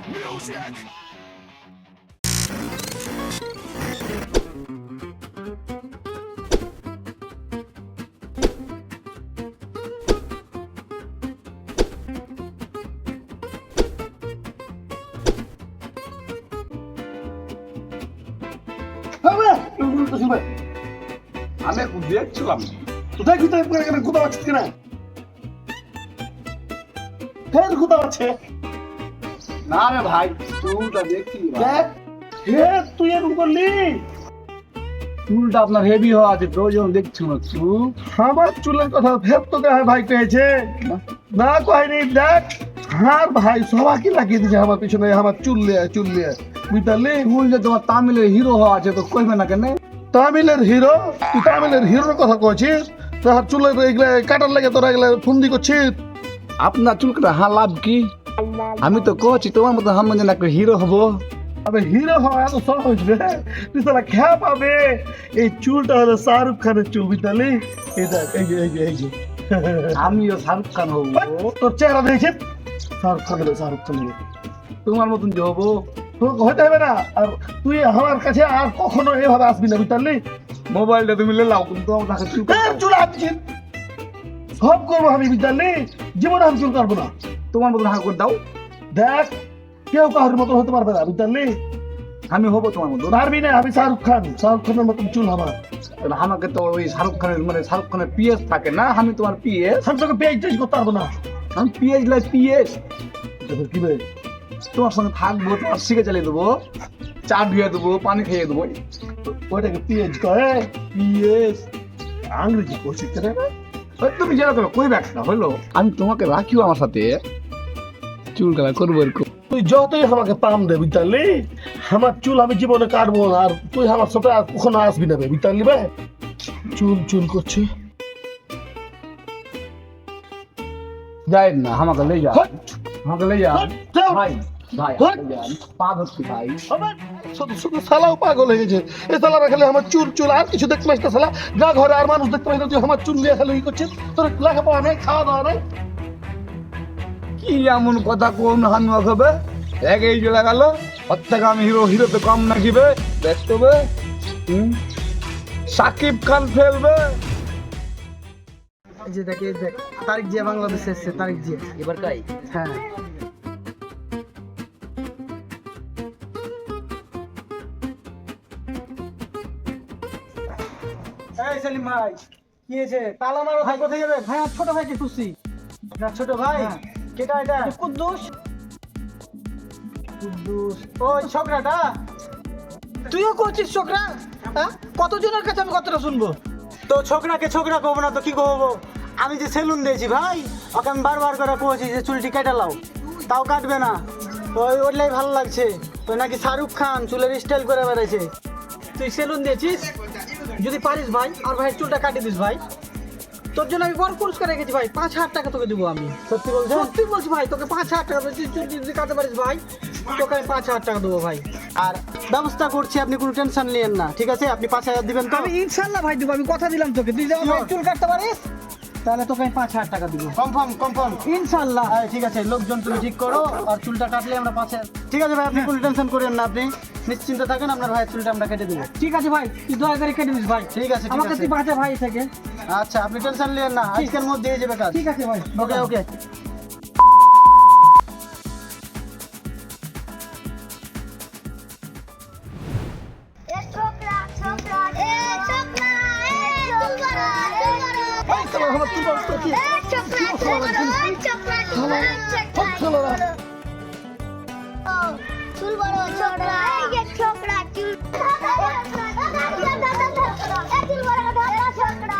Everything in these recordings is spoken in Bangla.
আমি দেখছিলাম কোথায় কোথায় কোথাও আছে কিনা ফের কোথাও আছে না রে ভাই চুলটা দেখছি দেখ হে তুই এরকম করলি চুলটা আপনার হেভি হওয়া আছে প্রয়োজন দেখছি না চুল আমার চুলের কথা ফের তোকে ভাই কয়েছে না কয়নি দেখ আর ভাই সবাইকে লাগিয়ে দিয়েছে আমার পিছনে আমার চুল লিয়ে বুঝলি চুল যে তোমার তামিলের হিরো হওয়া আছে তো কইবে না কেন তামিলের হিরো তুই তামিলের হিরোর কথা কইছিস তোর চুলের এগুলা কাটার লাগে তোরা এগুলা ফন্দি করছিস আপনার চুল কাটা হ্যাঁ লাভ কি আমি তো কইছি তোমার মতো আমি যেন একটা হিরো হবো আবে হিরো হওয়া এত সহজ রে তুই তাহলে খেয়া পাবে এই চুলটা হলো শাহরুখ খানের চুল বুঝলি এই দেখ এই যে আমিও শাহরুখ খান হবো তোর চেহারা দেখছিস শাহরুখ খান তোমার মতন যে হবো তোকে হতে হবে না আর তুই আমার কাছে আর কখনো এভাবে আসবি না বুঝলি মোবাইলটা তুমি লাও কিন্তু আমার কাছে চুল চুল আসছিস সব করবো আমি বুঝলি জীবনে আমি চুল কাটবো না তোমার মতন হাঁ করে দাও দেখ কেউ কারোর মতো হতে পারবে না বুঝলি আমি হবো তোমার মতো পারবি না আমি শাহরুখ খানের মতন চুল আমার আমাকে তো ওই শাহরুখ খানের পিএস থাকে না আমি তোমার পিএস আমি তোকে পেজ টেজ করতে পারবো না আমি পিএস লাই পিএস কি বে তোমার সঙ্গে থাকবো তোমার শিখে চালিয়ে দেবো চা ধুয়ে দেবো পানি খাইয়ে দেবো ওইটাকে পেজ কয়ে পিএস আংরেজি করছিস কেন তুমি যেটা তোমার কই ব্যাগটা হলো আমি তোমাকে রাখিও আমার সাথে চুল কালা করবো এরকম তুই যতই আমাকে পাম দে বুঝলি আমার চুল আমি জীবনে কাটবো না আর তুই আমার সাথে আর কখনো আসবি না বুঝলি ভাই চুল করছে যাই না আমাকে লে যা আমাকে লে যা ভাই ভাই পা ধরছি ভাই শুধু শালাও পাগল হয়ে গেছে এই শালারা খেলে আমার চুল আর কিছু দেখতে পাইস না শালা গা ঘরে আর মানুষ দেখতে পাইস না তুই আমার চুল নিয়ে খেলে ই করছিস তোর লেখাপড়া নেই খাওয়া দাওয়া নেই কি এমন কথা কোন হান হবে এই চলে গেল ওর থেকে আমি হিরোতে কম না কিবে ব্যস্ত হবে সাকিব খান ফেলবে যে দেখে দেখ তারিক জিয়া বাংলাদেশে এসছে তারিক জিয়া এবার কাই হ্যাঁ এই সেলিম ভাই কি হয়েছে তালা মারো ভাই কোথায় যাবে ভাই আর ছোট ভাইকে খুঁজছি না ছোট ভাই কেটা এটা কুদ্দুস ওই ছোকরাটা তুইও করছিস ছোকরা হ্যাঁ কতজনের কাছে আমি কথাটা শুনবো তো ছোকরাকে ছোকরা কহবো না তো কি কহবো আমি যে সেলুন দিয়েছি ভাই ওকে আমি বারবার করে কয়েছি যে চুলটি কেটে লাও তাও কাটবে না ওইটাই ভালো লাগছে ওই নাকি শাহরুখ খান চুলের স্টাইল করে বেড়াইছে তুই সেলুন দিয়েছিস যদি পারিস ভাই আর ভাইয়ের চুলটা কাটিয়ে দিস ভাই তোর জন্য আমি বড় পুরস্কার রেখেছি ভাই 5,000 টাকা তোকে দেবো আমি সত্যি বলছি সত্যি বলছি ভাই তোকে 5,000 টাকা যদি কাটতে পারিস ভাই তোকে আমি 5,000 টাকা দেবো ভাই আর ব্যবস্থা করছি আপনি কোনো টেনশন নিয়েন না ঠিক আছে আপনি 5,000 দিবেন তো আমি ইনশাল্লাহ ভাই দেবো আমি কথা দিলাম তোকে তুই যেমন চুল কাটতে পারিস তাহলে তোকে আমি 5,000 টাকা দিব কনফার্ম ইনশাল্লাহ ঠিক আছে লোকজন তুমি ঠিক করো আর চুলটা কাটলে আমরা 5,000 ঠিক আছে ভাই আপনি কোনো টেনশন করেন না আপনি নিশ্চিন্ত থাকেন আপনার ভাইয়ের চুলটা আমরা কেটে দেবো ঠিক আছে ভাই তুই দয়া করে কেটে দিস ভাই ঠিক আছে আমাকে তুই বাঁচা ভাই থেকে আচ্ছা আপনি টেনশন নিয়েন না আজকের মধ্যে দিয়ে যাবে কাজ ঠিক আছে ভাই ওকে চুল বড় ছোকরা এই যে ছোকরা চুল চুল বড় ছোকরা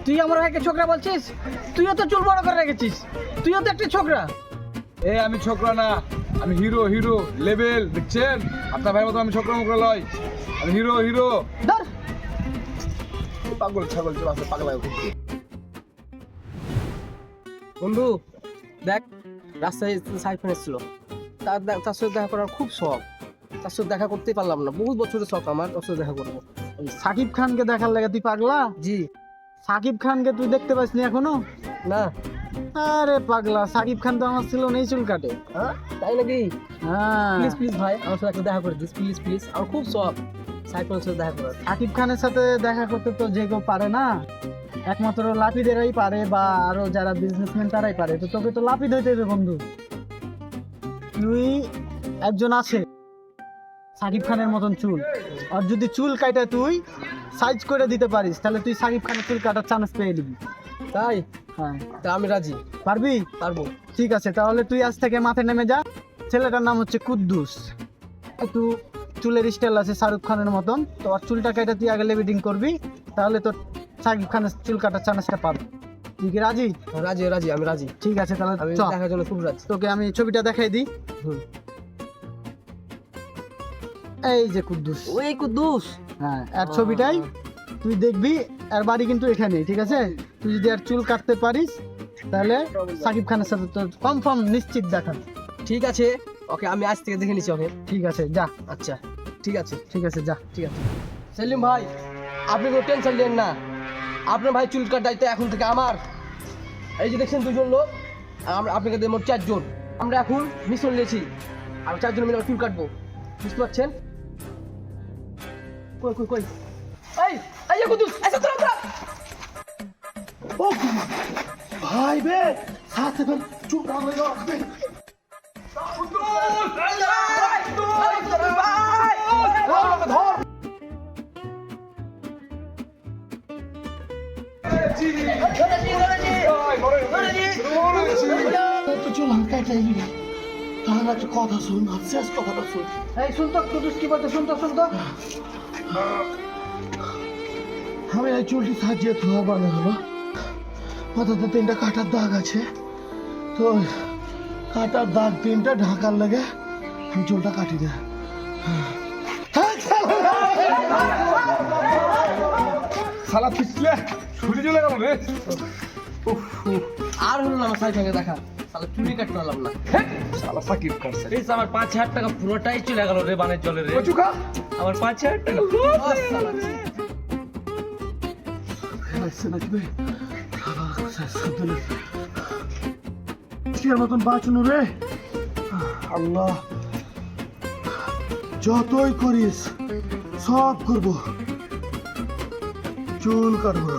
তুই আমার ভাইকে ছোকরা বলছিস তুইও তো চুল বড় করে রেখেছিস তুইও তো একটা ছোকরা আমি ছোকরা না আমি হিরো লেভেল দেখছেন আপনার ভাই মতো আমি ছোকরা মোকরা লয় আমি হিরো ধর পাগল ছাগল চলে আসে পাগলা বন্ধু দেখ রাস্তায় সাইড ফোন এসেছিল, তার সাথে দেখা করার খুব শখ। তার সাথে দেখা করতেই পারলাম না, বহুত বছরের শখ আমার ওর সাথে দেখা করবো। সাকিব খানকে দেখার লাগে তুই পাগলা? জি। সাকিব খানকে তুই দেখতে পাসনি এখনো? না। আরে পাগলা, সাকিব খান তো আমার ছিল নেই চুল কাটে। তাই নাকি? হ্যাঁ, প্লিজ প্লিজ ভাই আমার সাথে একটা দেখা করে দিস, প্লিজ প্লিজ। আমার খুব শখ সাইড ফোনের সাথে দেখা করার। সাকিব খানের সাথে দেখা করতে তো যে কেউ পারে না, একমাত্র লাপিদেরাই পারে, বা আরো যারা বিজনেসম্যান তারাই পারে। তো তোকে তো লাপিদ হইতে হবে বন্ধু। তুই একজন আছে সাকিব খানের মতন চুল, আর যদি চুল কাটা তুই সাইজ করে দিতে পারিস, তাহলে তুই সাকিব খানের চুল কাটার চান্স পেয়ে দিবি। তাই? হ্যাঁ, তা আমি রাজি। পারবি? পারবো। ঠিক আছে, তাহলে তুই আজ থেকে মাথায় নেমে যা। ছেলেটার নাম হচ্ছে কুদ্দুস, একটু চুলের স্টাইল আছে শাহরুখ খানের মতন। তো আর চুলটা কাটা তুই আগে লেভিডিং করবি, তাহলে তোর সাকিব খানের চুল কাটার চান্সটা পাবি। তুই কি রাজি? রাজি রাজি, আমি রাজি। ঠিক আছে, তাহলে আমি চল, দেখার জন্য খুব রাজি। তোকে আমি ছবিটা দেখাই দিই। হুম। এই যে কুদ্দুস, ওই কুদ্দুস। হ্যাঁ, আর ছবিটাই তুই দেখবি। আর বাড়ি কিন্তু এখানেই, ঠিক আছে? তুই যদি আর চুল কাটতে পারিস তাহলে সাকিব খানের সাথে তোর কনফার্ম নিশ্চিত দেখা। ঠিক আছে, ওকে আমি আজ থেকে দেখে নিচ্ছি ওকে। ঠিক আছে, যা। আচ্ছা ঠিক আছে। ঠিক আছে, যা। ঠিক আছে সেলিম ভাই, আপনি কোনো টেনশন নেন না। আপনার ভাই চুল কাটার দায়িত্ব এখন থেকে আমার। এই যে দেখছেন দুজন লোক, আর আমরা আপনাকে দিয়ে মোট 4 জন। আমরা এখন মিশন নিয়েছি, আর 4 জন মিলে আমরা চুল কাটবো, বুঝতে পারছেন? কই কই কই এই এই যে কুদ্দুস, এসে তোরা। ও ভাই বে সাথে ফের চুপ করে রাখবে। চল হালকা চাইবি না, তাহলে একটা কথা শুন, শেষ কথাটা শুন। এই শুনতো কুদ্দুস কি বলতে, শুনতো। আমি এই চুলটি সাজিয়ে ধোয়া বানাবো, মাথাতে 3টা কাটার দাগ আছে, তো কাটার দাগ 3টা ঢাকার লাগে আমি চুলটা কাটি দেয়। শালা পিছলে ছুটি চলে গেল রে। আর হলো না আমার সাইড সঙ্গে দেখা, তাহলে চুরি কাটতে পারলাম না। শালা সাকিব কাটছে। এই আমার 5,000 টাকা পুরোটাই চলে গেল রে বানের জলে রে। কচুকা আমার 5,000 টাকা মতন বাঁচুন রে আল্লাহ, যতই করিস সব করবো, চুল কাটবো।